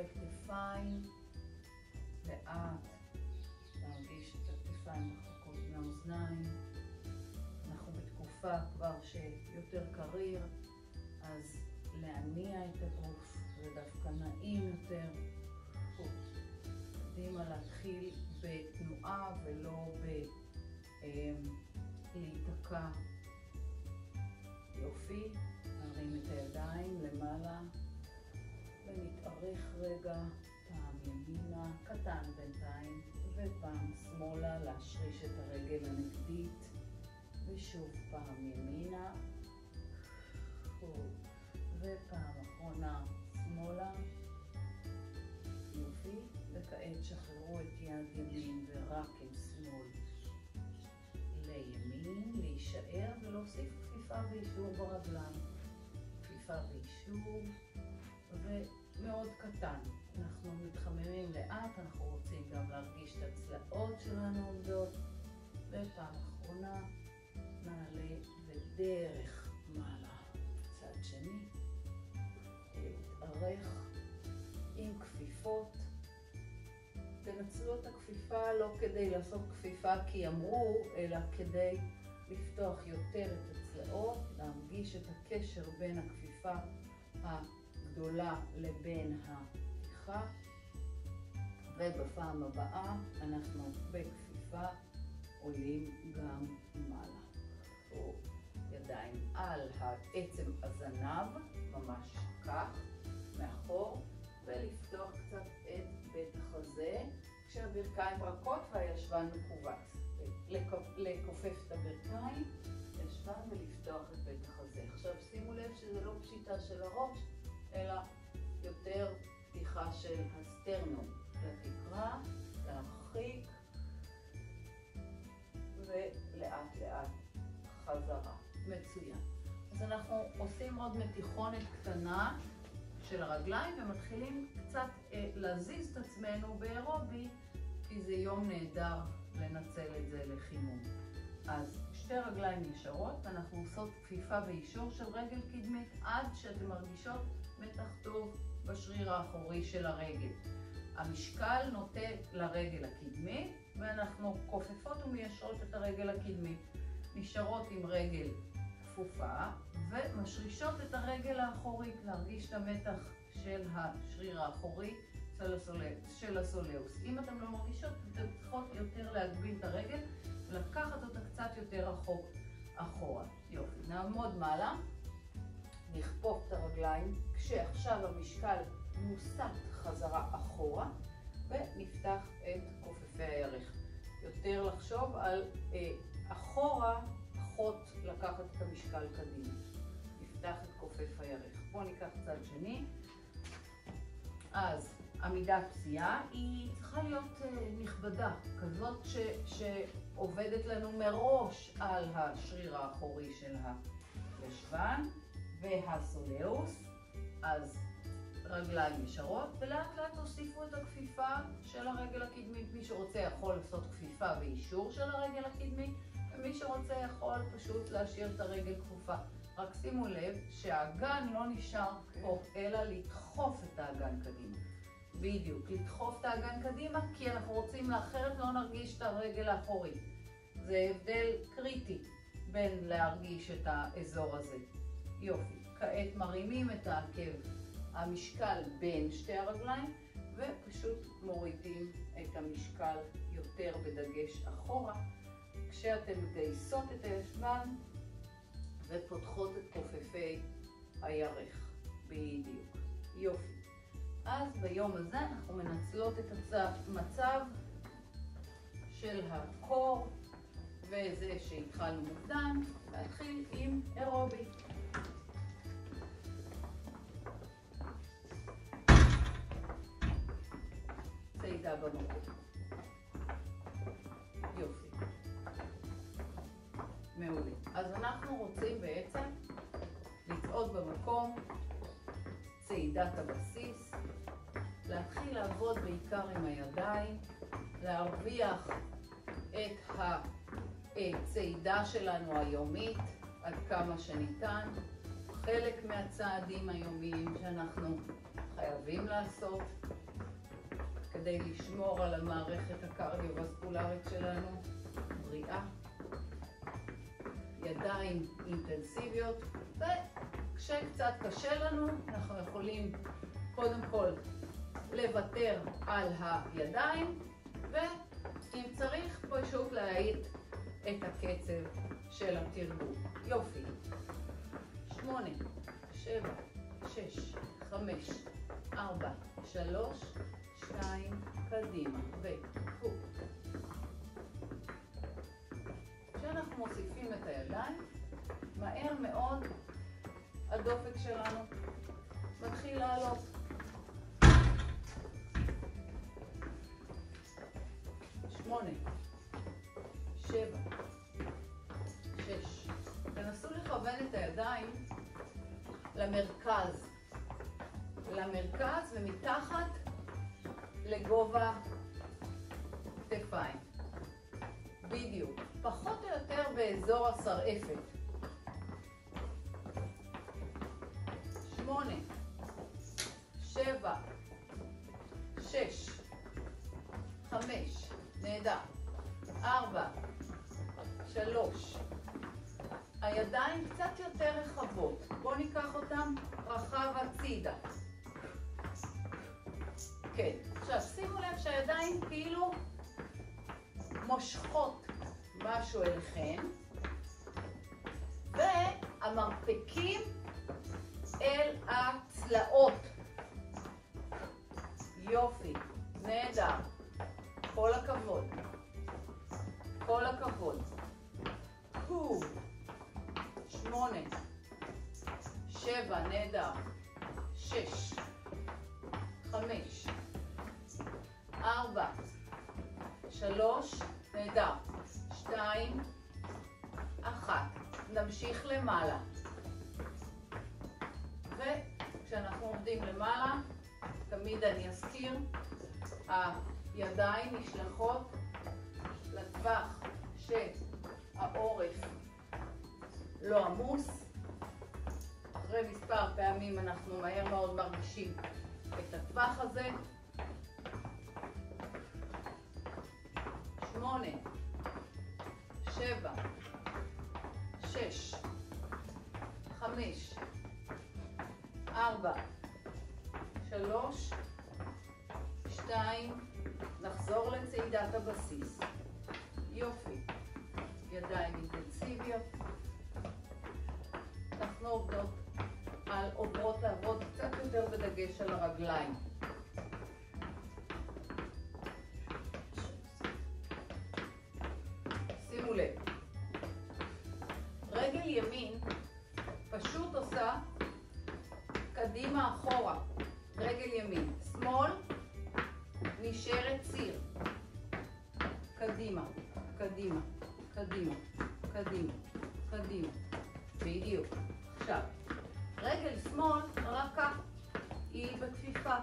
וכתפיים, לאט להרגיש את הכתפיים רחוקות מהאוזניים. אנחנו בתקופה כבר שיותר קריר, אז להניע את הגוף, זה דווקא נעים יותר. קדימה להתחיל בתנועה ולא להיתקע. יופי, נרים את הידיים למעלה ונתארך רגע, פעם ימינה, קטן בינתיים, ופעם שמאלה, להשריש את הרגל הנגדית, ושוב פעם ימינה, ופעם אחרונה שמאלה. יופי, וכעת שחררו את יד ימין ורק עם שמאל לימין, להישאר ולהוסיף כפיפה ואישור ברגליים. כפיפה ואישור, ומאוד קטן. אנחנו מתחממים לאט, אנחנו רוצים גם להרגיש את הצלעות שלנו עומדות. ופעם אחרונה נעלה ודרך מעלה. צד שני, להתארך עם כפיפות. תנצלו את הכפיפה לא כדי לעשות כפיפה כי אמרו, אלא כדי לפתוח יותר את הצלעות, להרגיש את הקשר בין הכפיפה הגדולה לבין הפתיחה. ובפעם הבאה אנחנו בכפיפה עולים גם מעלה. ידיים על העצם הזנב, ממש כך, מאחור, ולפתוח קצת את בית החזה, כשהברכיים רכות והישבן מכווץ. לכופף את הברכיים, ישבן ולפתוח את בית החזה. עכשיו שימו לב שזה לא פשיטה של הראש, אלא יותר פתיחה של הסטרנום. לתקרה, להרחיק, ולאט לאט חזרה. מצוין. אז אנחנו עושים עוד מתיחונת קטנה של הרגליים ומתחילים קצת להזיז את עצמנו באירובי, כי זה יום נהדר לנצל את זה לחימום. אז שתי רגליים ישרות, ואנחנו עושות כפיפה ואישור של רגל קדמית עד שאתם מרגישות מתח טוב בשריר האחורי של הרגל. המשקל נוטה לרגל הקדמית, ואנחנו כופפות ומיישרות את הרגל הקדמית. נשארות עם רגל כפופה ומשרישות את הרגל האחורית, להרגיש את המתח של השריר האחורי של הסולאוס. אם אתם לא מרגישות, אתם צריכות יותר להגביל את הרגל ולקחת אותה קצת יותר רחוק אחורה. יופי, נעמוד מעלה, נכפוף את הרגליים, כשעכשיו המשקל מוסט חזרה אחורה, ונפתח את כופפי הירך. יותר לחשוב על אחורה, פחות לקחת את המשקל קדימה. נפתח את כופף הירך. בואו ניקח צד שני. אז עמידת פסיעה היא צריכה להיות נכבדה, כזאת שעובדת לנו מראש על השריר האחורי של הישבן והסולאוס. אז רגליים ישרות, ולאט לאט תוסיפו את הכפיפה של הרגל הקדמית. מי שרוצה יכול לעשות כפיפה ואישור של הרגל הקדמית, ומי שרוצה יכול פשוט להשאיר את הרגל כפופה. רק שימו לב שהאגן לא נשאר פה, אלא לדחוף את האגן קדימה. בדיוק, לדחוף את האגן קדימה, כי אנחנו רוצים לאחרת לא נרגיש את הרגל האחורית. זה הבדל קריטי בין להרגיש את האזור הזה. יופי, כעת מרימים את העקב, המשקל בין שתי הרגליים, ופשוט מורידים את המשקל יותר בדגש אחורה, כשאתם מגייסות את הישבן ופותחות את כופפי הירך. בדיוק. יופי. אז ביום הזה אנחנו מנצלות את המצב של הקור וזה שהתחלנו מוקדם, להתחיל עם אירובי. צעידה במקום. יופי. מעולה. אז אנחנו רוצים בעצם לצעוד במקום, צעידת הבסיס, להתחיל לעבוד בעיקר עם הידיים, להרוויח את הצעידה שלנו היומית עד כמה שניתן, חלק מהצעדים היומיים שאנחנו חייבים לעשות כדי לשמור על המערכת הקרדיו-וסקולרית שלנו בריאה. ידיים אינטנסיביות, וכשקצת קשה לנו אנחנו יכולים קודם כל לוותר על הידיים, ואם צריך פשוט להאט את הקצב של התרגול. יופי. 8, 7, 6, 5, 4, 3, 2, קדימה, וקחו. כשאנחנו מוסיפים את הידיים, מהר מאוד הדופק שלנו מתחיל לעלות. 8, 7, 6. תנסו לכוון את הידיים למרכז ומתחת לגובה כתפיים. בדיוק. פחות או יותר באזור השרעפת. 8, 7, 6, 5, נהדר. 4, 3. הידיים קצת יותר רחבות. בואו ניקח אותם רחב הצידה. כן. עכשיו שימו לב שהידיים כאילו מושכות משהו אליכם, והמרפקים אל הצלעות. יופי, נהדר. כל הכבוד. כל הכבוד. 8, 7, נהדר. 6, 5, 4, 3, נהדר. 2, 1. נמשיך למעלה. וכשאנחנו עובדים למעלה, תמיד אני אזכיר, הידיים נשלחות לטווח שהעורף לא עמוס. אחרי מספר פעמים אנחנו מהר מאוד מרגישים את הטווח הזה. 8, 7, 6, 5, 4, 3, 2, נחזור לצעידת הבסיס. יופי. ידיים אינטנסיביות. אנחנו עוברות לעבוד קצת יותר בדגש על הרגליים. שימו לב. רגל ימין פשוט עושה קדימה אחורה. רגל ימין. שמאל נשארת ציר. קדימה, קדימה, קדימה, קדימה, קדימה. בדיוק. עכשיו, רגל שמאל רכה, היא בכפיפה.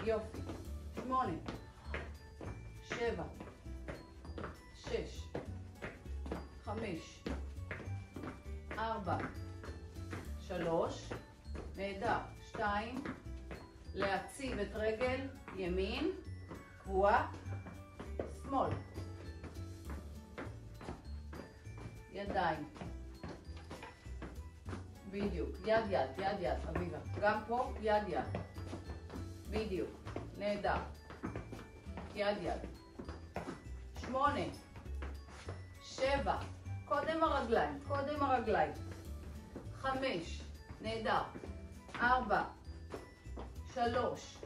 יופי. 8, 7, 6, 5, 4, 3, נהדר. 2, להציב את רגל ימין, קבועה, שמאל. ידיים. בדיוק. יד יד, יד יד, אביבה. גם פה יד יד. בדיוק. נהדר. יד יד. 8, 7, קודם הרגליים, קודם הרגליים. 5, נהדר. 4, 3,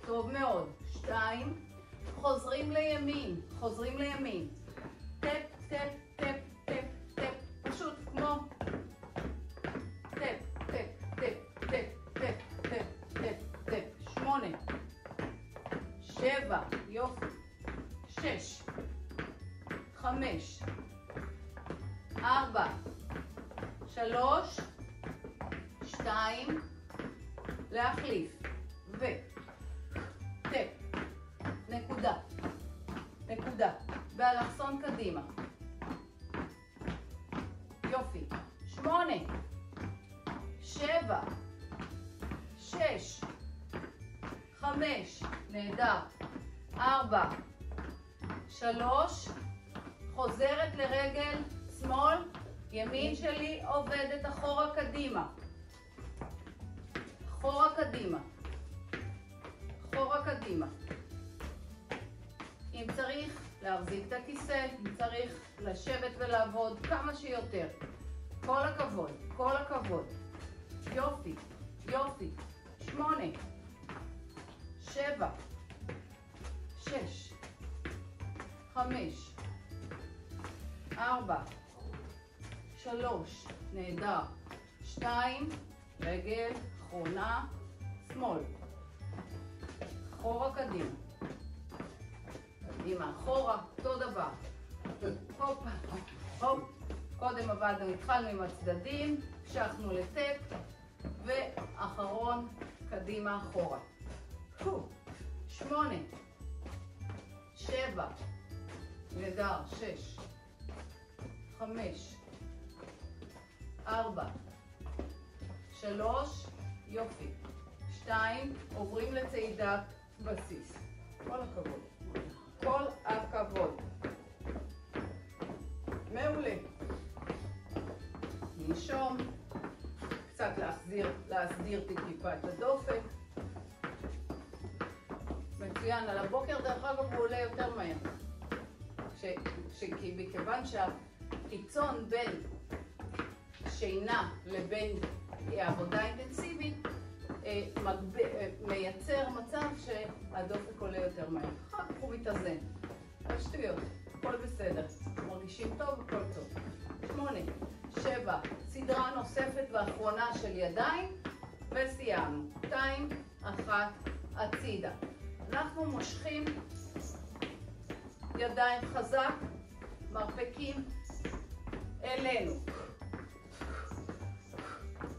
טוב מאוד. 2, חוזרים לימין, חוזרים לימין. טפ, טפ, טפ, טפ, טפ, פשוט כמו טפ, טפ, טפ, טפ, טפ, טפ, טפ, טפ. 8, 7, יופי. 6, 5, 4, 3, 2, להחליף. ו טפ, נקודה, נקודה. באלכסון קדימה. יופי. 8, 7, 6, 5, נהדר. 4, 3, חוזרת לרגל שמאל, ימין שלי עובדת אחורה קדימה. אחורה קדימה. אחורה קדימה. אם צריך להחזיק את הכיסא, אם צריך לשבת ולעבוד כמה שיותר. כל הכבוד, כל הכבוד. יופי, יופי. 8, 7, 6, 5, 4, 3, נהדר. 2, רגל אחרונה, שמאל. אחורה קדימה. קדימה, אחורה, אותו דבר. הופ, הופ. קודם עבדנו, התחלנו עם הצדדים, המשכנו לטק, ואחרון, קדימה, אחורה. 8, 7, נהדר, 6, 5, 4, 3, יופי. 2, עוברים לצעידת בסיס. כל הכבוד. כל הכבוד. מעולה. ננשום. קצת להסדיר טיפה את הדופק. מצוין. על הבוקר דרך אגב הוא עולה יותר מהר. כי מכיוון שהחיצון בין שינה לבין עבודה אינטנסיבית מייצר מצב שהדופק עולה יותר מהר. אחר כך הוא מתאזן. על שטויות, הכל בסדר. מרגישים טוב, הכל טוב. 8, 7, סדרה נוספת ואחרונה של ידיים, וסיימנו. 2, 1, הצידה. אנחנו מושכים ידיים חזק, מרפקים אלינו.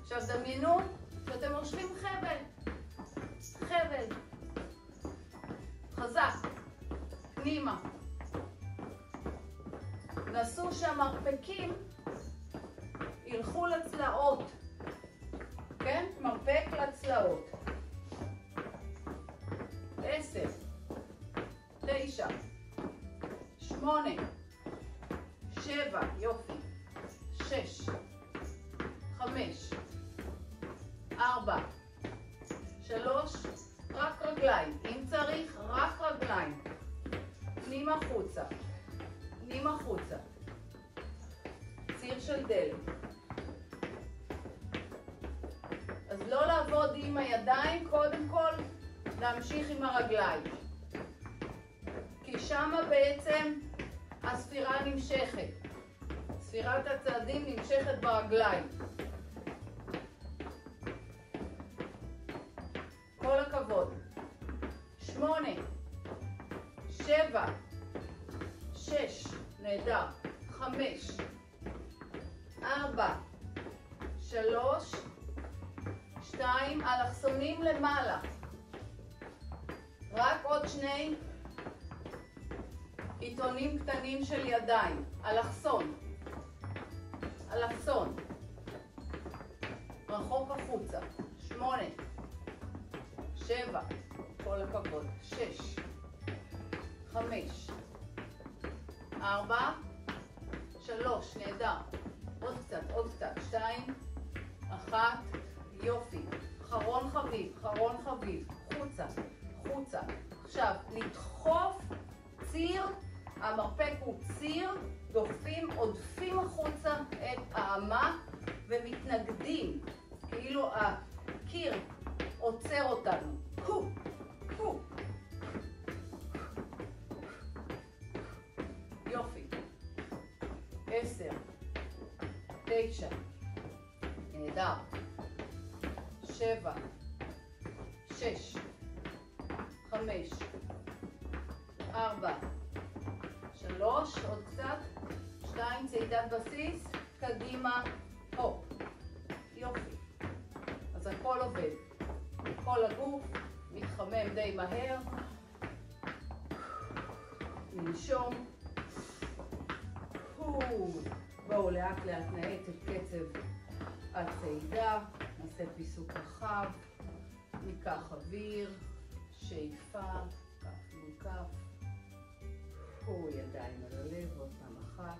עכשיו דמיינו שאתם מושכים חבל. חבל. חזק. פנימה. נסו שהמרפקים ילכו לצלעות. כן? מרפק לצלעות. 10, 9, 8, 7, יופי. 6, 5, 4, 3, רק רגליים. אם צריך, רק רגליים. פנים החוצה. פנים החוצה. ציר של דלת. אז לא לעבוד עם הידיים, קודם כל להמשיך עם הרגליים. כי שמה בעצם הספירה נמשכת. ספירת הצעדים נמשכת ברגליים. כל הכבוד. 8, 7, 6, נהדר. 5, 4, 3, 2, אלכסונים למעלה. רק עוד 2 עיתונים קטנים של ידיים. אלכסון. אלכסון. רחוק החוצה. 8, 7, כל הכבוד. 6, 5, 4, 3, נהדר. עוד קצת, עוד קצת. 2, 1, יופי. אחרון חביב, אחרון חביב. חוצה, חוצה. עכשיו, לדחוף ציר, המרפק הוא ציר, דוחפים, עודפים החוצה את האמה ומתנגדים. כאילו הקיר עוצר אותנו. הו, הו. יופי. 10, 9, נהדר. 7, 6, 5, 4, 3, עוד קצת. 2, צעידת בסיס, קדימה, הופ. יופי. אז הכל עובד. כל הגוף מתחמם די מהר. ננשום. בואו לאט לאט נאט את קצב הצעידה, נעשה פיסוק רחב, ניקח אוויר, שאיפה, כף מול כף, פה ידיים על הלב, עוד פעם אחת,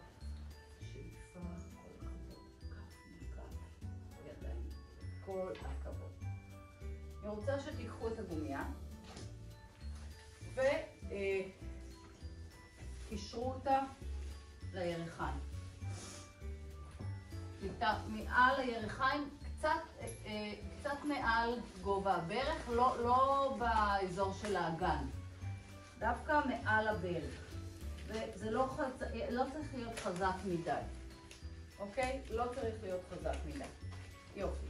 שאיפה, כל הכבוד, כף מול כף, ידיים, כל הכבוד. אני רוצה שתיקחו את הגומיה וקישרו אותה לירכיים. מעל הירכיים, קצת מעל גובה הברך, לא באזור של האגן, דווקא מעל הברך. וזה לא צריך להיות חזק מדי, אוקיי? לא צריך להיות חזק מדי. יופי.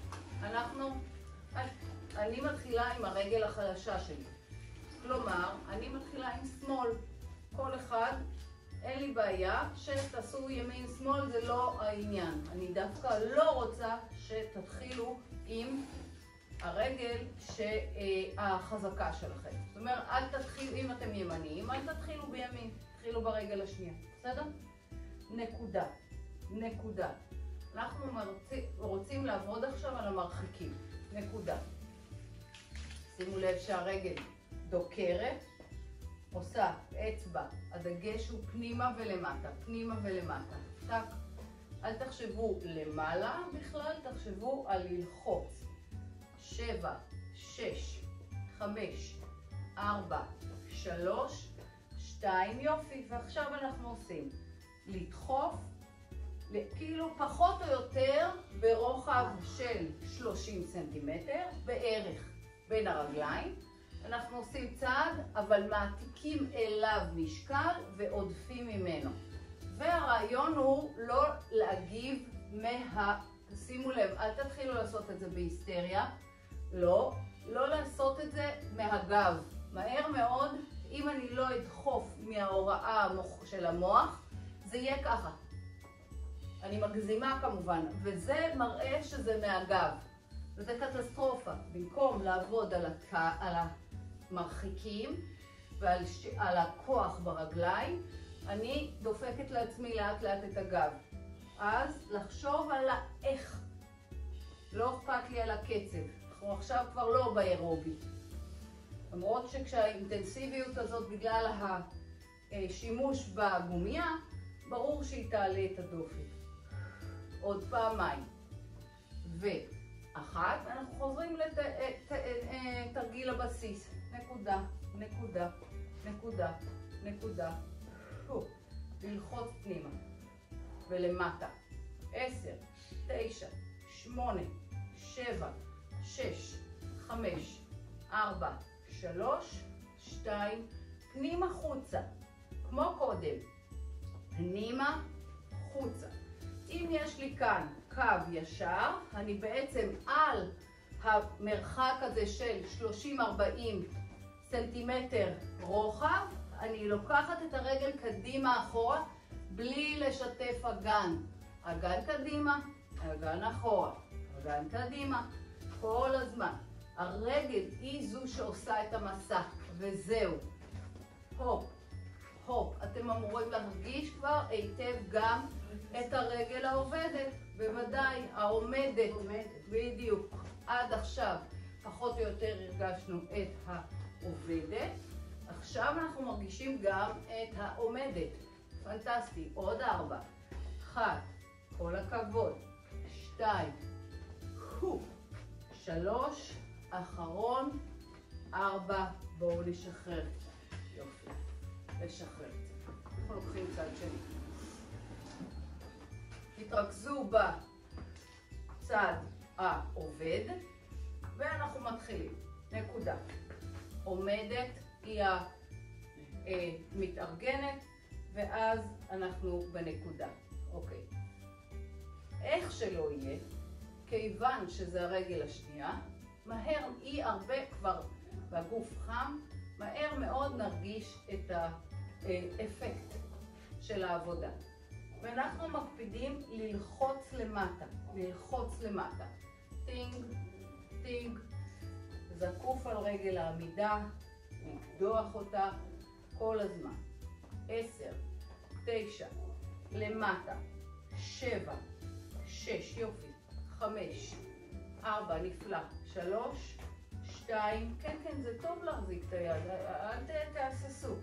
אני מתחילה עם הרגל החלשה שלי. כלומר, אני מתחילה עם שמאל. כל אחד, אין לי בעיה שתעשו ימין-שמאל, זה לא העניין. אני דווקא לא רוצה שתתחילו עם הרגל החזקה שלכם. זאת אומרת, אל תתחילו, אם אתם ימניים, אל תתחילו בימין, תתחילו ברגל השנייה. בסדר? נקודה. נקודה. אנחנו רוצים לעבוד עכשיו על המרחיקים. נקודה. שימו לב שהרגל דוקרת, עושה אצבע, הדגש הוא פנימה ולמטה, פנימה ולמטה. טק. אל תחשבו למעלה בכלל, תחשבו על ללחוץ. 7, 6, 5, 4, 3, 2, יופי. ועכשיו אנחנו עושים לדחוף, כאילו פחות או יותר ברוחב של 30 סנטימטר, בערך בין הרגליים. אנחנו עושים צעד, אבל מעתיקים אליו משקל ועודפים ממנו. והרעיון הוא לא להגיב שימו לב, אל תתחילו לעשות את זה בהיסטריה. לא לעשות את זה מהגב. מהר מאוד, אם אני לא אדחוף מההוראה של המוח, זה יהיה ככה. אני מגזימה כמובן, וזה מראה שזה מהגב. וזה קטסטרופה. במקום לעבוד על המרחיקים ועל הכוח ברגליים, אני דופקת לעצמי לאט לאט את הגב. אז לחשוב על האיך. לא אכפת לי על הקצב. אנחנו עכשיו כבר לא באירובי. למרות שכשהאינטנסיביות הזאת בגלל השימוש בגומיה, ברור שהיא תעלה את הדופק. עוד פעמיים. ואחת, אנחנו חוזרים לתרגיל הבסיס. נקודה, נקודה, נקודה, נקודה. ללחוץ פנימה ולמטה. 10, 9, 8, 7, 6, 5, 4, 3, 2, פנימה חוצה. כמו קודם. פנימה חוצה. אם יש לי כאן קו ישר, אני בעצם על המרחק הזה של 30-40 סנטימטר רוחב, אני לוקחת את הרגל קדימה אחורה, בלי לשתף אגן. אגן קדימה, אגן אחורה, אגן קדימה, כל הזמן. הרגל היא זו שעושה את המסע, וזהו. הופ, הופ. אתם אמורים להרגיש כבר היטב גם את הרגל העובדת, בוודאי, העומדת. בדיוק. עד עכשיו, פחות או יותר הרגשנו את העובדת. עכשיו אנחנו מרגישים גם את העומדת. פנטסטי. עוד 4. 1. כל הכבוד. 2. 3. אחרון. 4. בואו נשחרר. יופי. לשחרר. אנחנו לוקחים צד שני. תתרכזו בצד העובד, ואנחנו מתחילים. נקודה. עומדת היא המתארגנת, ואז אנחנו בנקודה. אוקיי. איך שלא יהיה, כיוון שזה הרגל השנייה, מהר היא הרבה כבר בגוף חם, מהר מאוד נרגיש את האפקט של העבודה. ואנחנו מקפידים ללחוץ למטה, ללחוץ למטה. טינג, טינג, זקוף על רגל העמידה, לקדוח אותה כל הזמן. 10, 9, למטה, 7, 6, יופי, 5, 4, נפלא, 3, 2, כן, כן, זה טוב להחזיק את היד, אל תהססו.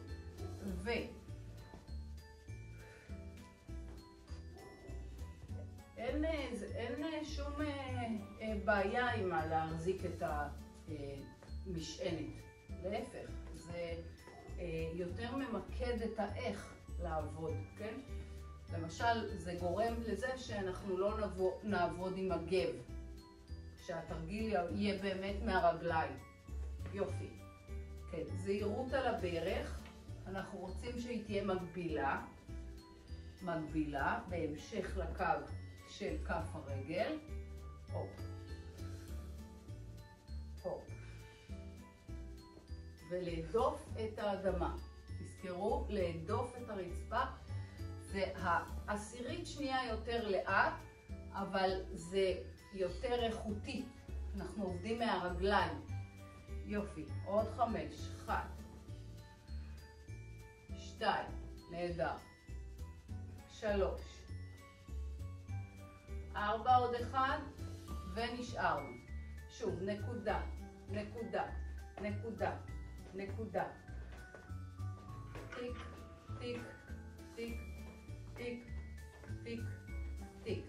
אין שום בעיה עם להחזיק את המשענת. להפך, זה יותר ממקד את האיך לעבוד, כן? למשל, זה גורם לזה שאנחנו לא נעבוד עם הגב, שהתרגיל יהיה באמת מהרגליים. יופי. כן, זהירות על הברך, אנחנו רוצים שהיא תהיה מקבילה בהמשך לקו של כף הרגל. הופ. הופ. ולהדוף את האדמה. תזכרו, להדוף את הרצפה. זה העשירית שנייה יותר לאט, אבל זה יותר איכותי. אנחנו עובדים מהרגליים. יופי. עוד 5. 1. 2. נהדר. 3. 4 עוד 1. ונשארנו. שוב, נקודה, נקודה, נקודה, נקודה. טיק, טיק, טיק, טיק, טיק, טיק.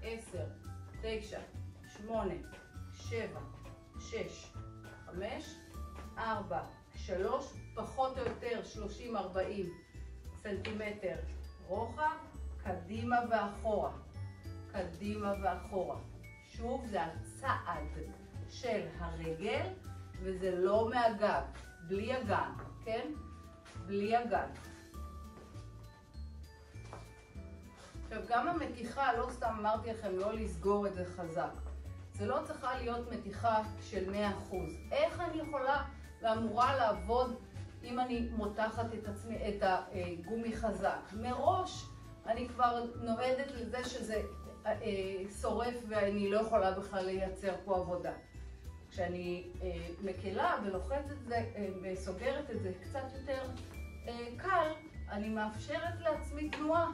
10, 9, 8, 7, 6, 5, 4, 3, פחות או יותר 30-40 סנטימטר רוחב, קדימה ואחורה, קדימה ואחורה. שוב, זה הצעד של הרגל, וזה לא מהגב, בלי הגן, כן? בלי הגן. עכשיו, גם המתיחה, לא סתם אמרתי לכם לא לסגור את זה חזק. זה לא צריכה להיות מתיחה של 100%. איך אני יכולה ואמורה לעבוד אם אני מותחת את עצמי, את הגומי חזק? מראש אני כבר נועדת לזה שזה שורף ואני לא יכולה בכלל לייצר פה עבודה. כשאני מקלה ולוחצת את זה וסוגרת את זה קצת יותר קל, אני מאפשרת לעצמי תנועה.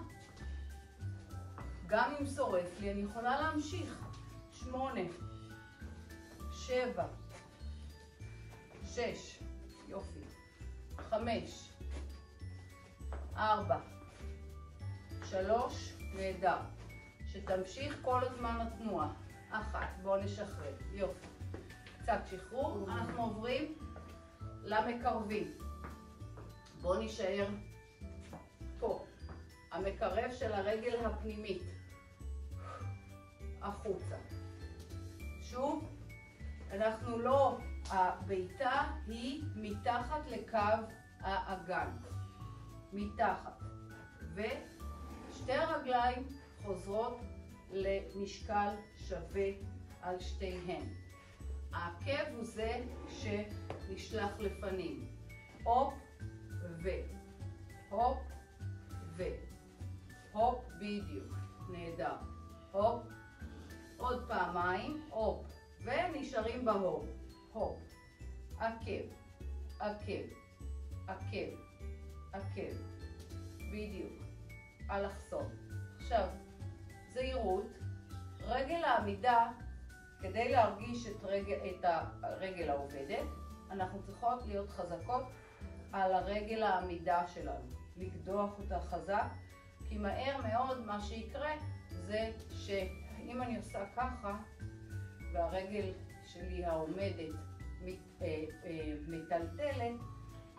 גם אם שורף לי, אני יכולה להמשיך. 8, 7, 6, יופי, 5, 4, 3, נהדר. שתמשיך כל הזמן התנועה. 1, בואו נשחרר, יופי. קצת שחרור, אנחנו עוברים למקרבים. בואו נשאר פה. המקרב של הרגל הפנימית. החוצה. שוב, אנחנו לא, הבעיטה היא מתחת לקו האגן. מתחת. ושתי הרגליים חוזרות למשקל שווה על שתיהן. העקב הוא זה שנשלח לפנים. הופ ו. הופ ו. הופ בדיוק. נהדר. הופ. עוד פעמיים. הופ. ונשארים בהופ. הופ. עקב. עקב. עקב. עקב. בדיוק. אלכסון. עכשיו, זהירות. רגל העמידה, כדי להרגיש את הרגל העובדת, אנחנו צריכות להיות חזקות על הרגל העמידה שלנו. לקדוח אותה חזק, כי מהר מאוד מה שיקרה זה שאם אני עושה ככה, והרגל שלי העומדת מטלטלת,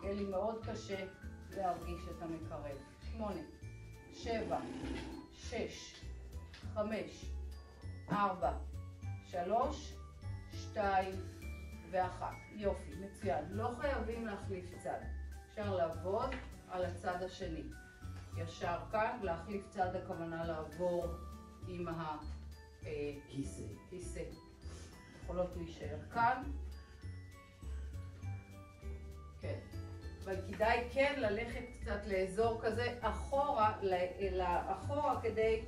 יהיה לי מאוד קשה להרגיש את המקרב. 8, 7, 6, 5, 4, 3, 2 ו1. יופי, מצוין. לא חייבים להחליף צד. אפשר לעבוד על הצד השני. ישר כאן, להחליף צד הכוונה לעבור עם הכיסא. יכולות להישאר כאן. כן. אבל כדאי כן ללכת קצת לאזור כזה אחורה כדי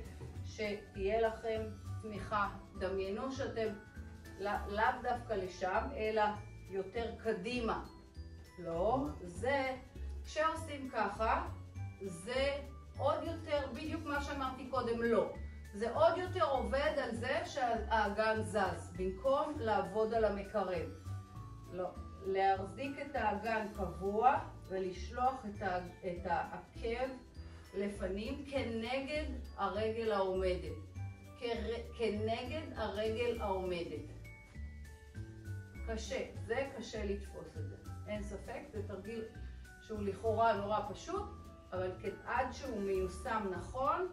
שתהיה לכם תמיכה. דמיינו שאתם לאו דווקא לשם, אלא יותר קדימה. לא, זה, כשעושים ככה, זה עוד יותר בדיוק מה שאמרתי. שאמרתי קודם, לא. זה עוד יותר עובד על זה שהאגן זז, במקום לעבוד על המקרב. לא, להחזיק את האגן קבוע ולשלוח את העקב לפנים כנגד הרגל העומדת. כנגד הרגל העומדת. קשה, זה קשה לתפוס את זה. אין ספק, זה תרגיל שהוא לכאורה נורא פשוט, אבל עד שהוא מיושם נכון,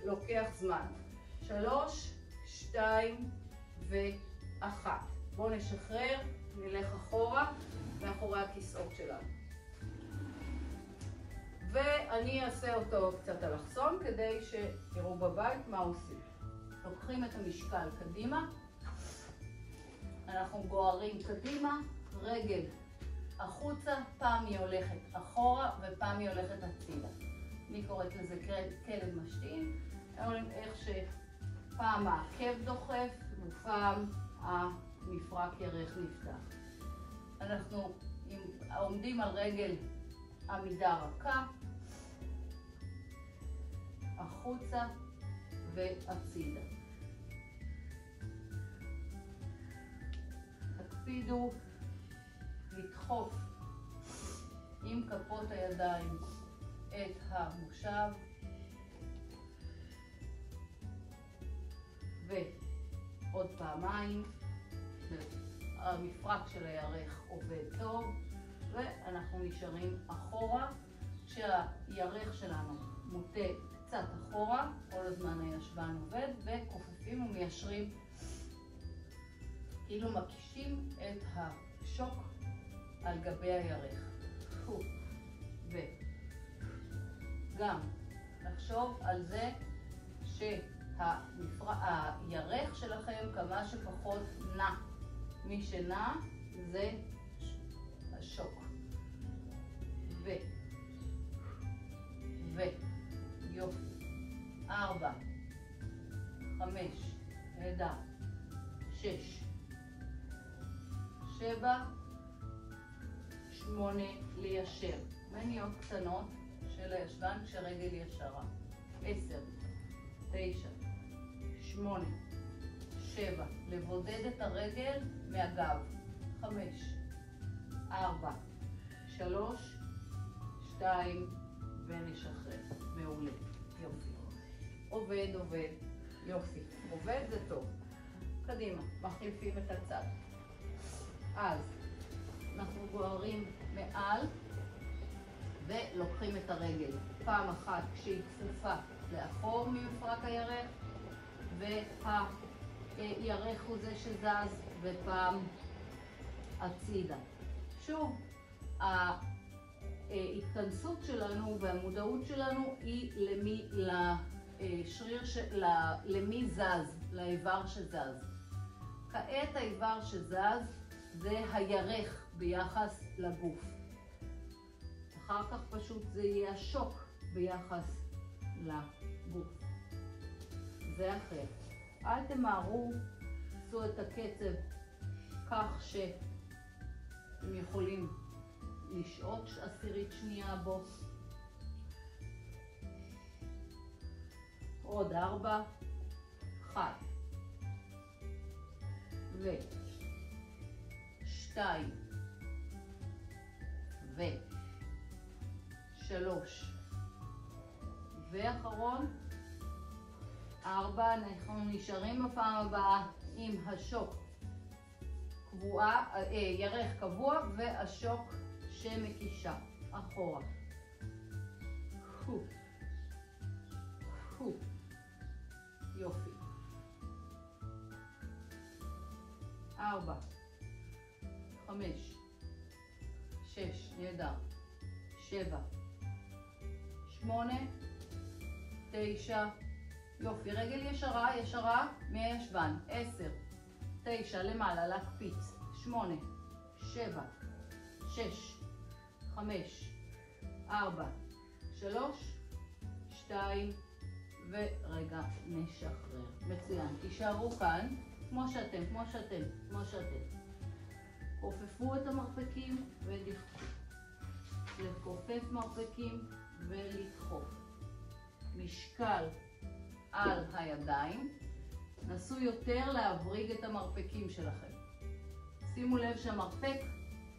לוקח זמן. 3, 2 ו1. בואו נשחרר, נלך אחורה, מאחורי הכיסאות שלנו. ואני אעשה אותו קצת אלכסון כדי שתראו בבית מה עושים. לוקחים את המשקל קדימה, אנחנו גוערים קדימה, רגל החוצה, פעם היא הולכת אחורה ופעם היא הולכת הצידה. אני קוראת לזה כלב משתין, איך שפעם העקב דוחף ופעם המפרק ירך נפתח. אנחנו עומדים על רגל עמידה רכה, החוצה והצידה. תקפידו לדחוף עם כפות הידיים את המושב ועוד פעמיים. המפרק של הירך עובד טוב ואנחנו נשארים אחורה כשהירך שלנו מוטה קצת אחורה, כל הזמן הישבן עובד, וכופפים ומיישרים, כאילו מקישים את השוק על גבי הירך. וגם לחשוב על זה שהירך שלכם כמה שפחות נע. מי שנע זה השוק. יופי. 4, 5, נהדר. 6, 7, 8, ליישר. מניות קטנות של הישבן כשרגל ישרה. 10, 9, 8, 7, לבודד את הרגל מהגב. 5, 4, 3, 2, ונשחרר. מעולה. יופי. עובד, עובד. יופי. עובד זה טוב. קדימה. מחליפים את הצד. אז אנחנו גוערים מעל ולוקחים את הרגל. פעם אחת כשהיא כפופה לאחור ממפרק הירך, והירך הוא זה שזז, ופעם הצידה. שוב, ההתכנסות שלנו והמודעות שלנו היא למי זז, לאיבר שזז. כעת האיבר שזז זה הירך ביחס לגוף. אחר כך פשוט זה יהיה השוק ביחס לגוף. זה אחר. אל תמהרו, עשו את הקצב כך שאתם יכולים לשעות עשירית שנייה בו. עוד 4, 1 ו2 ו3 ואחרון 4. אנחנו נשארים בפעם הבאה עם השוק קבועה, ירך קבוע והשוק שמקישה אחורה. יופי. 4, 5, 6, נהדר. 7, 8, 9, יופי. רגל ישרה, ישרה מהישבן. 10, 9, למעלה, להקפיץ. 8, 7, 6, 5, 4, 3, 2, ורגע נשחרר. מצוין. תישארו כאן כמו שאתם, כמו שאתם, כמו שאתם. כופפו את המרפקים לכופף מרפקים ולדחוף. משקל על הידיים. נסו יותר להבריג את המרפקים שלכם. שימו לב שהמרפק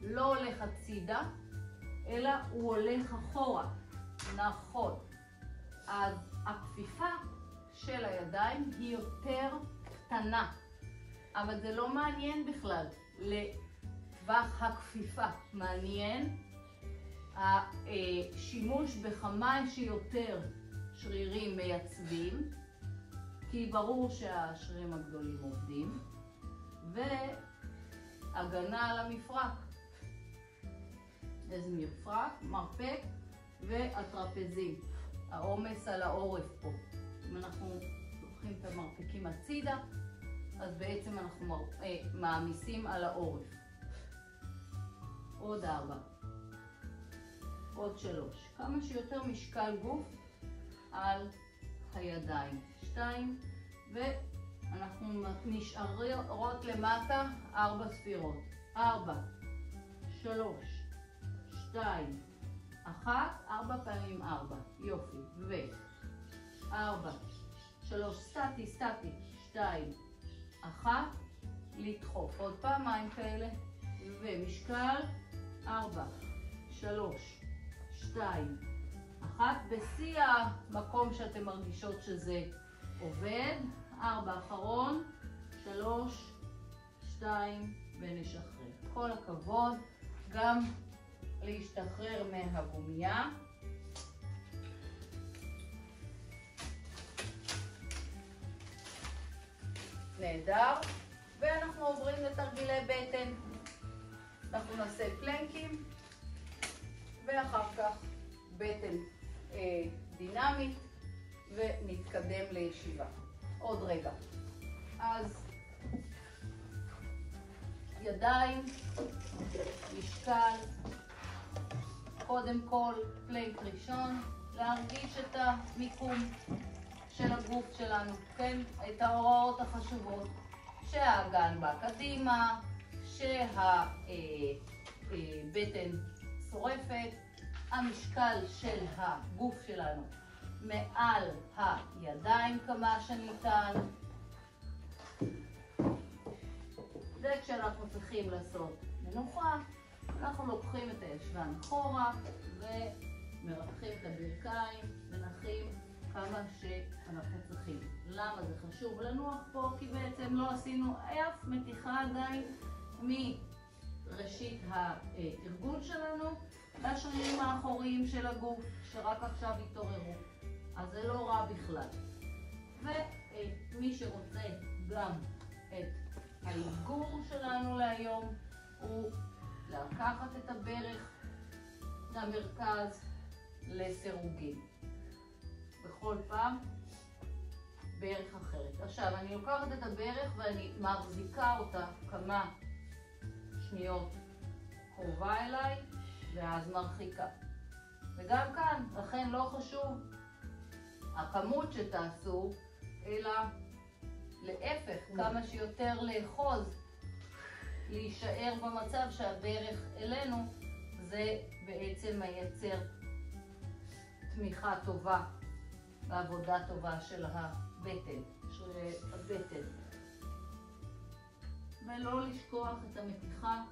לא הולך הצידה, אלא הוא הולך אחורה. נכון. אז הכפיפה של הידיים היא יותר קטנה, אבל זה לא מעניין בכלל לטווח הכפיפה. מעניין השימוש בכמה שיותר שרירים מייצבים, כי ברור שהשרירים הגדולים עובדים, והגנה על המפרק. איזה מפרק? מרפק והטרפזים. העומס על העורף פה. אם אנחנו לוקחים את המרפקים הצידה, אז בעצם אנחנו מעמיסים על העורף. עוד 4. עוד 3. כמה שיותר משקל גוף על הידיים. 2. ואנחנו נשארות למטה 4 ספירות. 4, 3, 2, 1, 4 פעמים 4. יופי. ו 4, 3, סטטי, 2, 1, לדחוף. עוד פעמיים כאלה. ומשקל 4, 3, 2, 1. בשיא המקום שאתם מרגישות שזה עובד. 4 אחרון, 3, 2 ונשחרר. כל הכבוד. גם להשתחרר מהגומייה. נהדר. ואנחנו עוברים לתרגילי בטן. אנחנו נעשה פלנקים, ואחר כך בטן דינמית, ונתקדם לישיבה. עוד רגע. אז ידיים, משקל, קודם כל פלנק ראשון, להרגיש את המיקום של הגוף שלנו, כן? את ההוראות החשובות, שהאגן בא קדימה, שהבטן שורפת, המשקל של הגוף שלנו מעל הידיים כמה שניתן. זה כשאנחנו צריכים לעשות מנוחה, אנחנו לוקחים את הישבן אחורה ומרחים את הברכיים ונחים כמה שאנחנו צריכים. למה זה חשוב לנוח פה? כי בעצם לא עשינו אף מתיחה עדיין מראשית הארגון שלנו לשרירים האחוריים של הגוף שרק עכשיו התעוררו. אז זה לא רע בכלל. ומי שרוצה גם את האתגור שלנו להיום הוא לקחת את הברך למרכז לסירוגין. בכל פעם ברך אחרת. עכשיו אני לוקחת את הברך ואני מחזיקה אותה כמה שניות קרובה אליי ואז מרחיקה. וגם כאן, לכן לא חשוב הכמות שתעשו, אלא להפך, כמה שיותר לאחוז, להישאר במצב שהברך אלינו, זה בעצם מייצר תמיכה טובה בעבודה טובה של הבטן, ולא לשכוח את המתיחה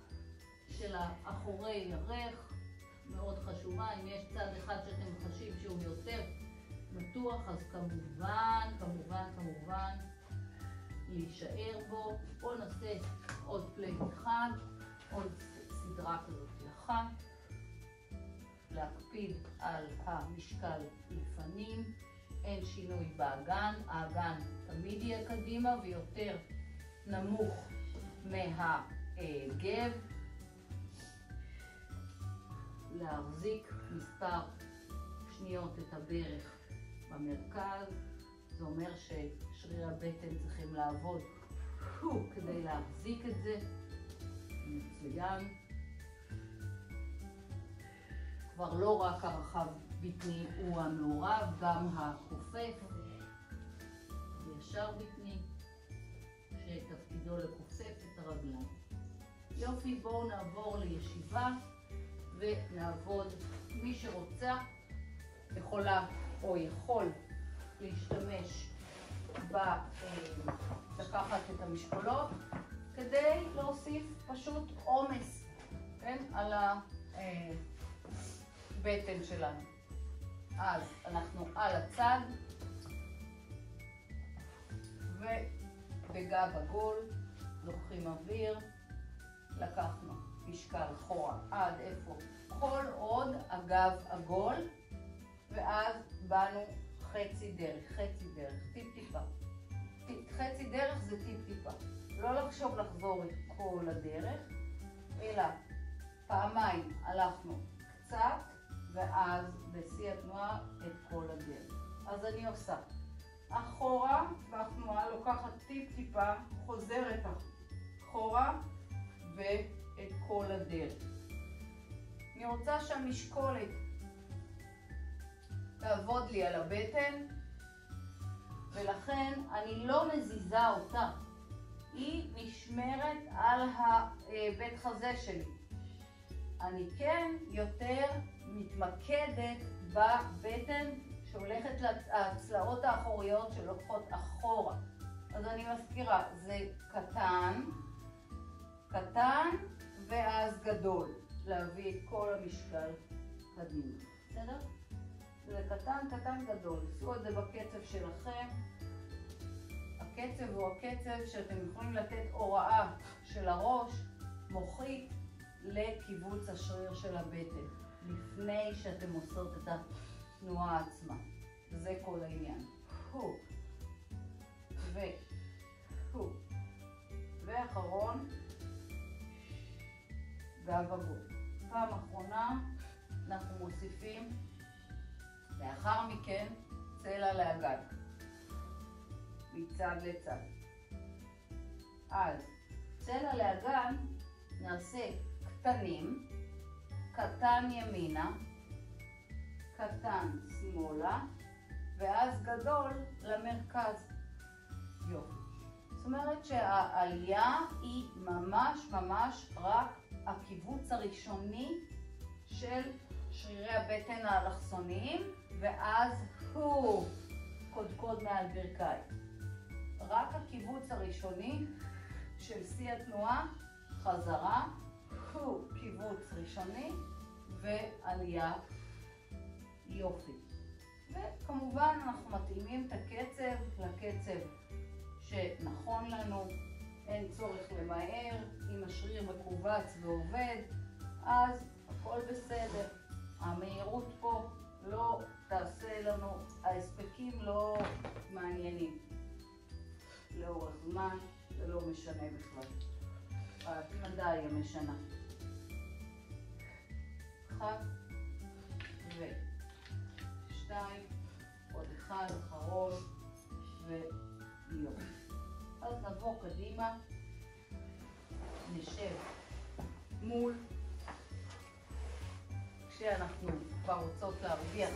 של האחורי ירך, מאוד חשובה. אם יש צד אחד שאתם חשים שהוא יותר מתוח, אז כמובן להישאר בו. בואו נעשה עוד פלנק אחד, עוד סדרה כזאת אחת. להקפיד על המשקל לפנים, אין שינוי באגן, האגן תמיד יהיה קדימה ויותר נמוך מהגב. להחזיק מספר שניות את הברך במרכז, זה אומר ששרירי הבטן צריכים לעבוד כדי להחזיק את זה. מצוין. כבר לא רק הרחב בטני הוא המעורב, גם הכופף וישר בטני שתפקידו לכופף את הרגליים. יופי, בואו נעבור לישיבה ונעבוד. מי שרוצה יכולה או יכול להשתמש לקחת את המשקולות כדי להוסיף פשוט עומס, כן, על הבטן שלנו. אז אנחנו על הצד ובגב עגול לוקחים אוויר, לקחנו משקל אחורה עד איפה? כל עוד הגב עגול, ואז באנו חצי דרך, טיפ-טיפה. חצי דרך זה טיפ-טיפה. לא לחשוב לחזור את כל הדרך, אלא פעמיים הלכנו קצת, ואז בשיא התנועה את כל הדרך. אז אני עושה אחורה, והתנועה לוקחת טיפ-טיפה, חוזרת אחורה, ואת כל הדרך. אני רוצה שהמשקולת תעבוד לי על הבטן, ולכן אני לא מזיזה אותה. היא נשמרת על הבית חזה שלי. אני כן יותר מתמקדת בבטן שהולכת לצלעות האחוריות שלוקחות אחורה. אז אני מזכירה, זה קטן, קטן ואז גדול. להביא את כל המשקל קדימה. בסדר? זה קטן, קטן, גדול. עשו את זה בקצב שלכם. הקצב הוא הקצב שאתם יכולים לתת הוראה של הראש מוחית לקיבוץ השריר של הבטן, לפני שאתם עושות את התנועה עצמה. זה כל העניין. ואחרון, גב עגול. פעם אחרונה אנחנו מוסיפים לאחר מכן צלע לאגן, מצד לצד. אז צלע לאגן נעשה קטנים, קטן ימינה, קטן שמאלה, ואז גדול למרכז. יופי. זאת אומרת שהעלייה היא ממש רק הקיבוץ הראשוני של שרירי הבטן האלכסוניים, ואז קודקוד מעל ברכיים. רק הקיבוץ הראשוני של שיא התנועה, חזרה, קיבוץ ראשוני ועלייה. יופי. וכמובן אנחנו מתאימים את הקצב לקצב שנכון לנו. אין צורך למהר, אם השריר מקובץ ועובד, אז הכל בסדר. המהירות פה לא תעשה לנו, ההספקים לא מעניינים. לאורך זמן זה לא משנה בכלל. ההתמדה היא המשנה. 1 ו2, עוד 1 אחרון ויום. אז נבוא קדימה, נשב מול, כשאנחנו כבר רוצות להרוויח,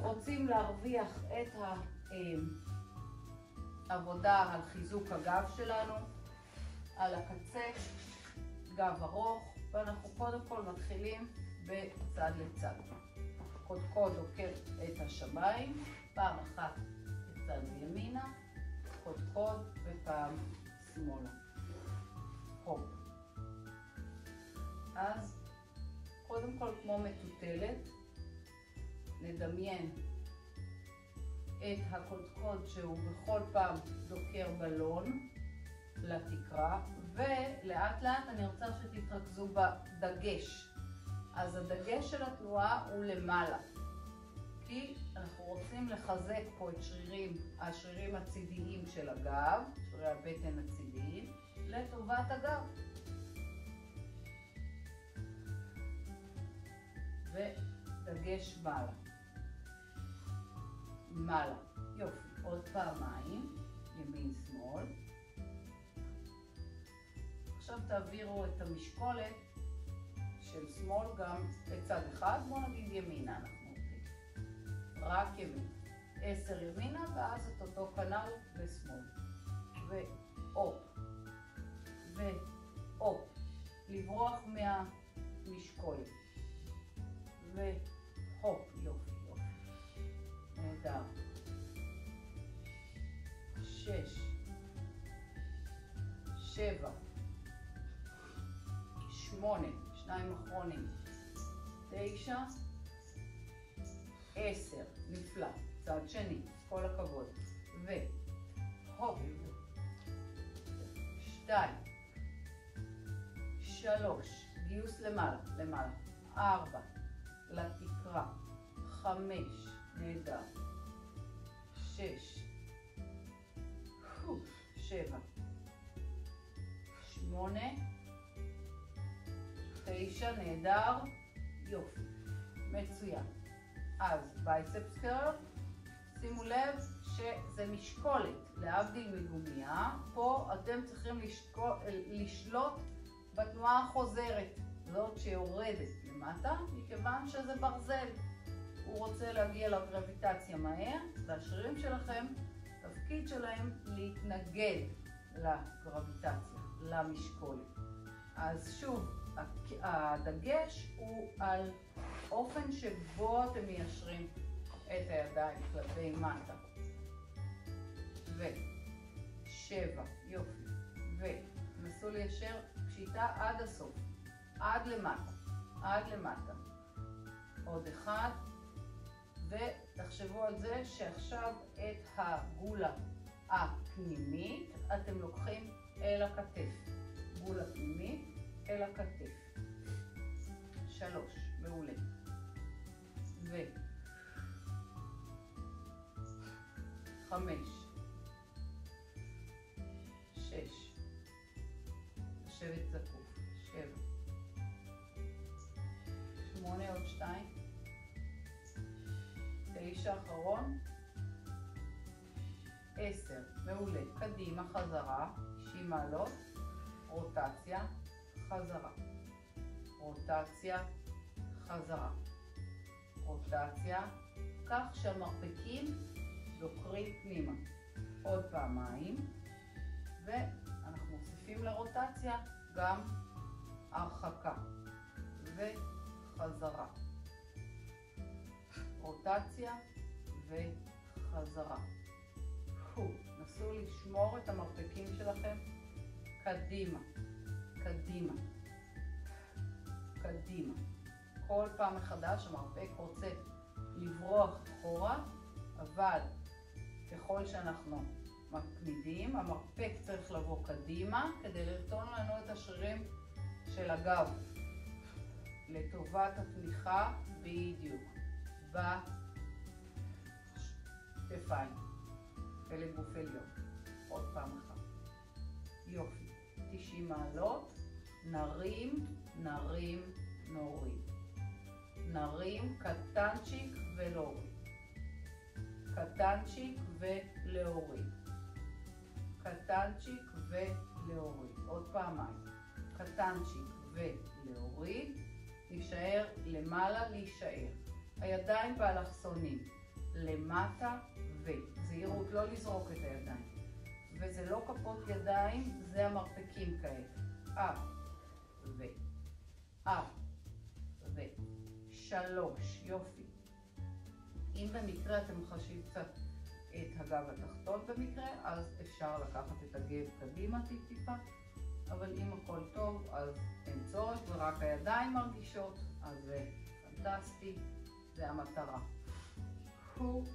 רוצים להרוויח את העבודה על חיזוק הגב שלנו, על הקצה, גב ארוך, ואנחנו קודם כל מתחילים בצד לצד. קודקוד עוקף את השמיים, פעם אחת בצד ימינה, קודקוד ופעם שמאלה. הופ. אז קודם כל כמו מטוטלת, נדמיין את הקודקוד שהוא בכל פעם דוקר בלון לתקרה, ולאט לאט אני רוצה שתתרכזו בדגש. אז הדגש של התנועה הוא למעלה, כי אנחנו רוצים לחזק פה את השרירים הצידיים של הגב, שרירי הבטן הצידיים, לטובת הגב. ודגש מעלה. מעלה. יופי. עוד פעמיים, ימין שמאל. עכשיו תעבירו את המשקולת של שמאל גם בצד אחד, בואו נגיד ימינה אנחנו עובדים. רק ימין. 10 ימינה ואז את אותו כנל לשמאל. ואופ. ואופ. לברוח מהמשקולת. והופ, יופי, יופי. 7, 8, 2 אחרונים, 9, 10, נפלא, צד שני, כל הכבוד, והופ, 2, 3, גיוס למעלה, למעלה, 4, לתקרה, 5, נהדר, 6, 7, 8, 9, נהדר, יופי, מצוין. אז בייספס קרל, שימו לב שזה משקולת, להבדיל מגומייה, פה אתם צריכים לשלוט בתנועה החוזרת, זאת שיורדת למטה, מכיוון שזה ברזל. הוא רוצה להגיע לגרביטציה מהר, והשרירים שלכם, התפקיד שלהם להתנגד לגרביטציה, למשקולת. אז שוב, הדגש הוא על אופן שבו אתם מיישרים את הידיים כלפי מטה. 7, יופי. ונסו ליישר פשיטה עד הסוף, עד למטה, עד למטה. עוד אחד, ותחשבו על זה שעכשיו את הגולה הפנימית אתם לוקחים אל הכתף. גולה פנימית אל הכתף. 3, מעולה. 5, 6, לשבת זקוף, 7, 8, עוד 2, 9 אחרון, 10, מעולה, קדימה, חזרה, 90 מעלות, רוטציה, חזרה, רוטציה, חזרה, רוטציה, כך שהמרפקים דוקרים פנימה. עוד פעמיים, ואנחנו מוסיפים לרוטציה גם הרחקה וחזרה. רוטציה וחזרה. נסו לשמור את המרפקים שלכם קדימה, קדימה, קדימה. כל פעם מחדש המרפק רוצה לברוח אחורה, אבל ככל שאנחנו מקפידים, המרפק צריך לבוא קדימה כדי לרתון לנו את השרירים של הגב לטובת התמיכה בדיוק בכתפיים ולגוף עליון. עוד פעם אחת. יופי. 90 מעלות. נרים, נרים, נוריד. נרים, קטנצ'יק ולהוריד. קטנצ'יק ולהוריד. קטנצ'יק ולהוריד. עוד פעמיים. קטנצ'יק ולהוריד. להישאר למעלה, להישאר. הידיים באלכסונים. למטה וזהירות, לא לזרוק את הידיים. וזה לא כפות ידיים, זה המרפקים כעת. אפ אפ 3, יופי. אם במקרה אתם מחשים קצת את הגב התחתון במקרה, אז אפשר לקחת את הגב קדימה טיפה, אבל אם הכל טוב אז אין צורך ורק הידיים מרגישות, אז זה פנטסטי, זה המטרה.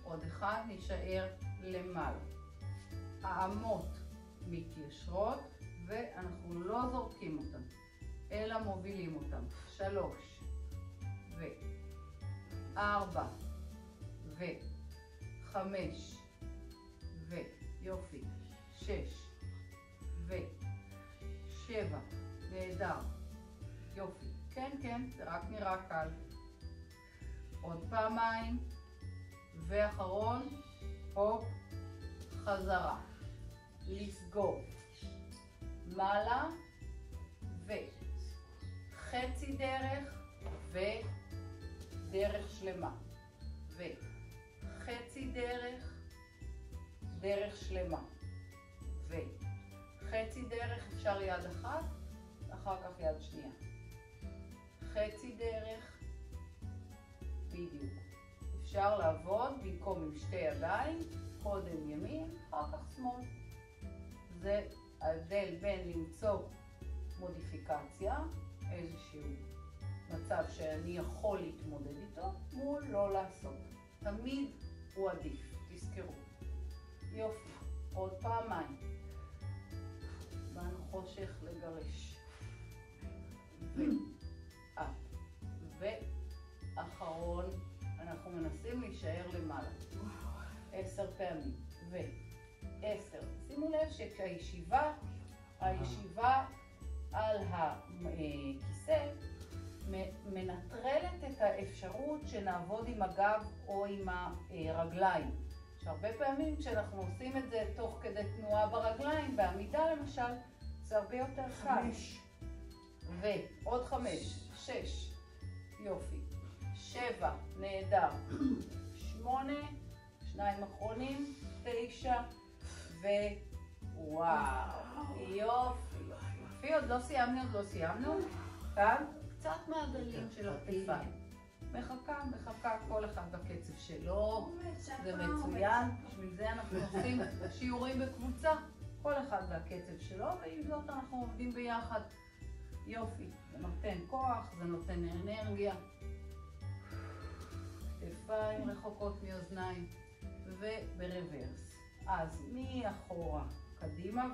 עוד אחד, נשאר למעלה. האמות מתיישרות ואנחנו לא זורקים אותן, אלא מובילים אותן. 3 ו4 ו5 ויופי. 6 ו7, נהדר. יופי. כן, כן, זה רק נראה קל. עוד פעמיים. ואחרון, הופ, חזרה, לסגור, מעלה וחצי דרך ודרך שלמה, וחצי דרך, דרך שלמה, וחצי דרך, אפשר יד אחת, אחר כך יד שנייה, חצי דרך, בדיוק. אפשר לעבוד במקום עם שתי ידיים, קודם ימין, אחר כך שמאל. זה ההבדל בין למצוא מודיפיקציה, איזשהו מצב שאני יכול להתמודד איתו, מול לא לעשות. תמיד הוא עדיף, תזכרו. יופי, עוד פעמיים. באנו חושך לגרש. ואחרון, אנחנו מנסים להישאר למעלה. 10 פעמים. 10. שימו לב שכשהישיבה על הכיסא מנטרלת את האפשרות שנעבוד עם הגב או עם הרגליים. שהרבה פעמים כשאנחנו עושים את זה תוך כדי תנועה ברגליים, בעמידה למשל, זה הרבה יותר קל. 5. ועוד 5, 6, יופי. 7, נהדר. 8, 2 אחרונים, 9, ווואו, יופי. יופי, עוד לא סיימנו. כאן קצת מעגלים של הכתפיים. מחכה כל אחד בקצב שלו, זה מצוין. בשביל זה אנחנו עושים שיעורים בקבוצה, כל אחד והקצב שלו, ועם זאת אנחנו עובדים ביחד. יופי, זה נותן כוח, זה נותן אנרגיה. כתפיים רחוקות מאוזניים, וברוורס. אז מאחורה, קדימה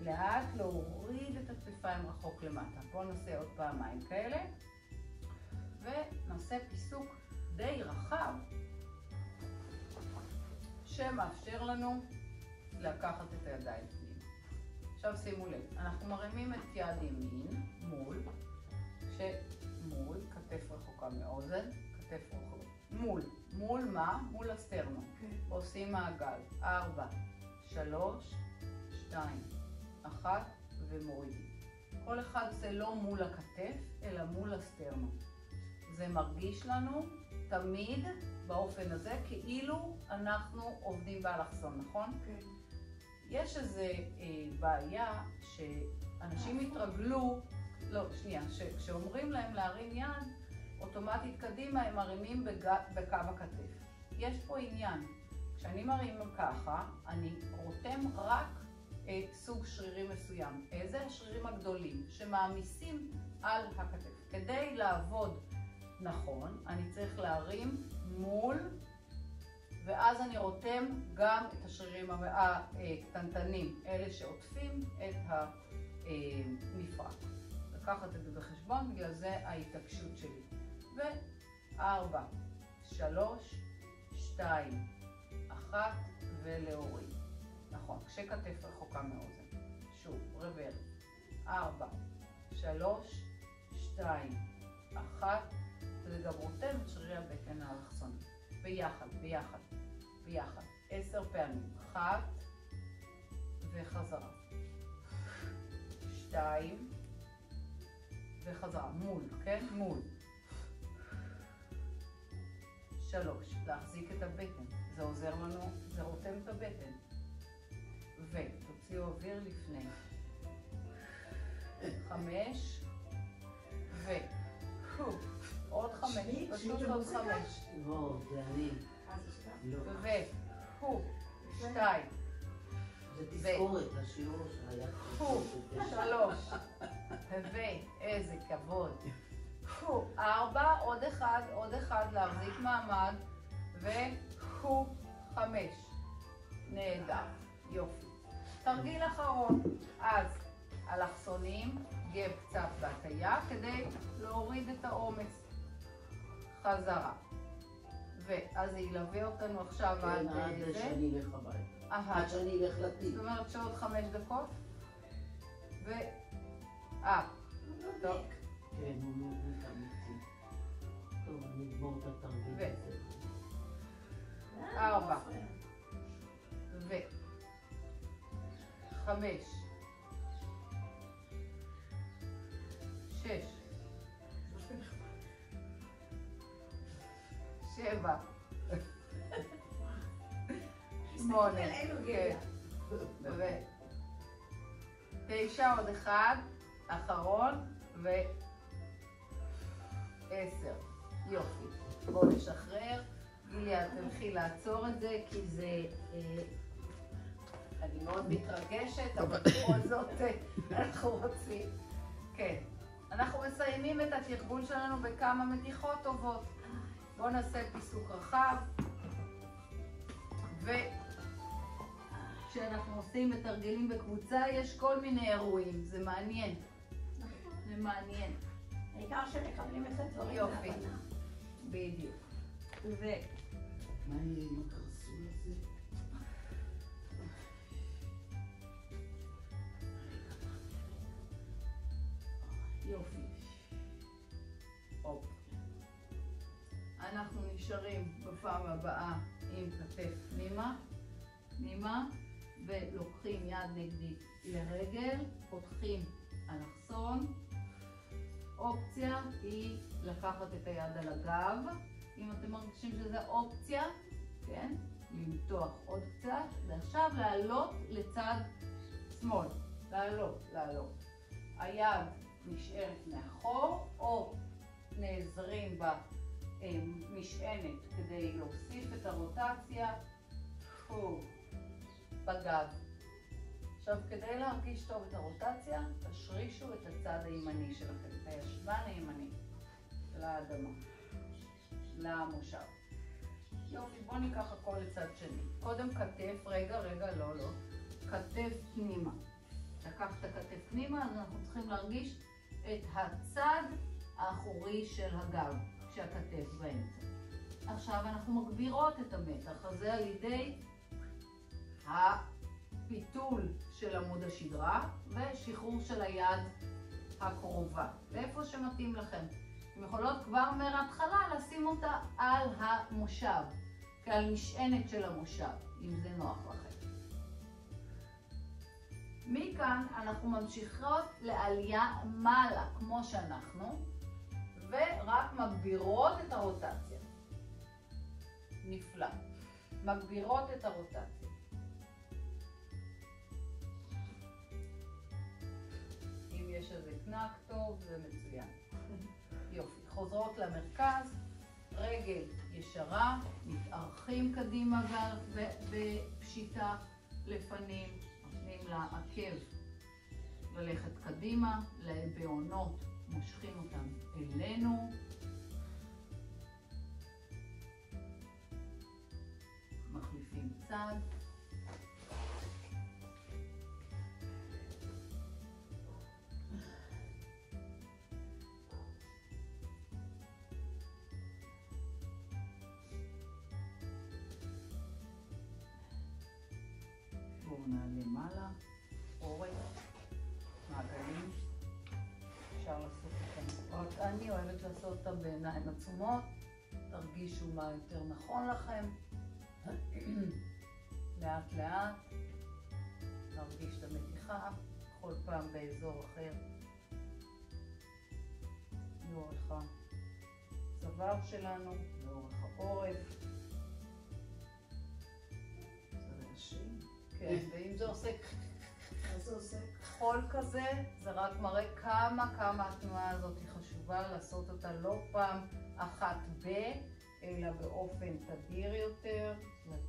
לאט להוריד את הכתפיים רחוק למטה. בואו נעשה עוד פעמיים כאלה, ונעשה פיסוק די רחב, שמאפשר לנו לקחת את הידיים פנימה. עכשיו שימו לב, אנחנו מרימים את יד ימין מול, כתף רחוקה מאוזן, כתף רחוקה. מול מה? מול הסטרנו. עושים מעגל. 4, 3, 2, 1 ומורידים. כל אחד זה לא מול הכתף, אלא מול הסטרנו. זה מרגיש לנו תמיד באופן הזה, כאילו אנחנו עובדים באלכסון, נכון? כן. יש איזה בעיה שאנשים התרגלו, כשאומרים להם להרים יד, אוטומטית קדימה הם מרימים בקו הכתף. יש פה עניין. כשאני מרים ככה, אני רותם רק סוג שרירים מסוים. איזה? השרירים הגדולים שמעמיסים על הכתף. כדי לעבוד נכון, אני צריך להרים מול, ואז אני רותם גם את השרירים הקטנטנים, אלה שעוטפים את המפרק. לקחת את זה בחשבון, בגלל זה ההתעקשות שלי. 4, 3, 2, 1 ולהוריד. נכון, כשכתף רחוקה מאוזן. שוב, רוורס. 4, 3, 2, 1, וזה גם רותם את שרירי הבטן האלכסוני. ביחד. 10 פעמים. 1 וחזרה. 2 וחזרה. מול, כן? מול. 3, להחזיק את הבטן. זה עוזר לנו, זה רותם את הבטן. ותוציאו אוויר לפני. 5 עוד 5, פשוט עוד 5. זה אני. 2. זה תזכורת לשיעור שהיה. 3. איזה כבוד. 4, עוד אחד, להחזיק מעמד. 5. נהדר. יופי. תרגיל אחרון. אז אלכסונים, גב קצת בהטיה כדי להוריד את העומס. חזרה. ואז זה ילווה אותנו עכשיו עד זה. עד שאני אלך הביתה. עד שאני אלך לתיק. זאת אומרת שעוד 5 דקות. טוב. כן, הוא נותן תמיד. טוב, אני אגמור את התרגיל הזה. 4. 5. 6. 7. 8. 9, עוד 1, אחרון, 10. יופי. בואו נשחרר. גיליה, תלכי לעצור את זה, כי זה אני מאוד מתרגשת, אבל בכל זאת אנחנו רוצים. כן. אנחנו מסיימים את התרגול שלנו בכמה מתיחות טובות. בואו נעשה פיסוק רחב. וכשאנחנו עושים ותרגלים בקבוצה, יש כל מיני אירועים. זה מעניין. זה מעניין. העיקר שמקבלים את הדברים. יופי. בדיוק. מה יהיה עם הקרסול הזה? יופי. אנחנו נשארים בפעם הבאה עם כתף פנימה, ולוקחים יד נגדית לרגל, פותחים אלכסון. אופציה היא לקחת את היד על הגב, אם אתם מרגישים שזה אופציה, כן? למתוח עוד קצת, ועכשיו לעלות לצד שמאל, לעלות. היד נשארת מאחור, או נעזרים במשענת כדי להוסיף את הרוטציה בגב. עכשיו, כדי להרגיש טוב את הרוטציה, תשרישו את הצד הימני שלכם, את הישבן הימני של האדמה, למושב. יופי, בואו ניקח הכל לצד שני. קודם כתף, רגע, לא. כתף פנימה. לקחת כתף פנימה, אז אנחנו צריכים להרגיש את הצד האחורי של הגב, כשהכתף באמצע. עכשיו אנחנו מגבירות את המתח הזה על ידי הפיתול של עמוד השדרה ושחרור של היד הקרובה, לאיפה שמתאים לכם. אתם יכולות כבר מההתחלה לשים אותה על המושב, כעל משענת של המושב, אם זה נוח לכם. מכאן אנחנו ממשיכות לעלייה מעלה, כמו שאנחנו, ורק מגבירות את הרוטציה. נפלא. מגבירות את הרוטציה. אם יש איזה קנק טוב, זה מצוין. יופי. חוזרות למרכז, רגל ישרה, מתארחים קדימה בפשיטה לפנים, נותנים לעקב ללכת קדימה, בעונות מושכים אותם אלינו. מחליפים צד. בואו נעלה מעלה, אורך, מעגלים. אפשר לעשות אותם. אני אוהבת לעשות אותם בעיניים עצומות. תרגישו מה יותר נכון לכם. לאט לאט. תרגיש את המתיחה, כל פעם באזור אחר. לאורך הצוואר שלנו, לאורך העורף. זה רעשים. כן, ואם זה עושה חול כזה, זה רק מראה כמה התנועה הזאת היא חשובה, לעשות אותה לא פעם אחת אלא באופן תדיר יותר,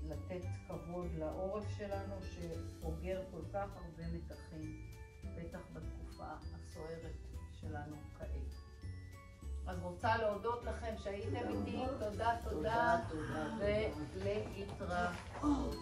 לתת כבוד לעורף שלנו שאוגר כל כך הרבה מתחים, בטח בתקופה הסוערת שלנו כעת. אז רוצה להודות לכם שהייתם איתי, תודה, ולהתראות.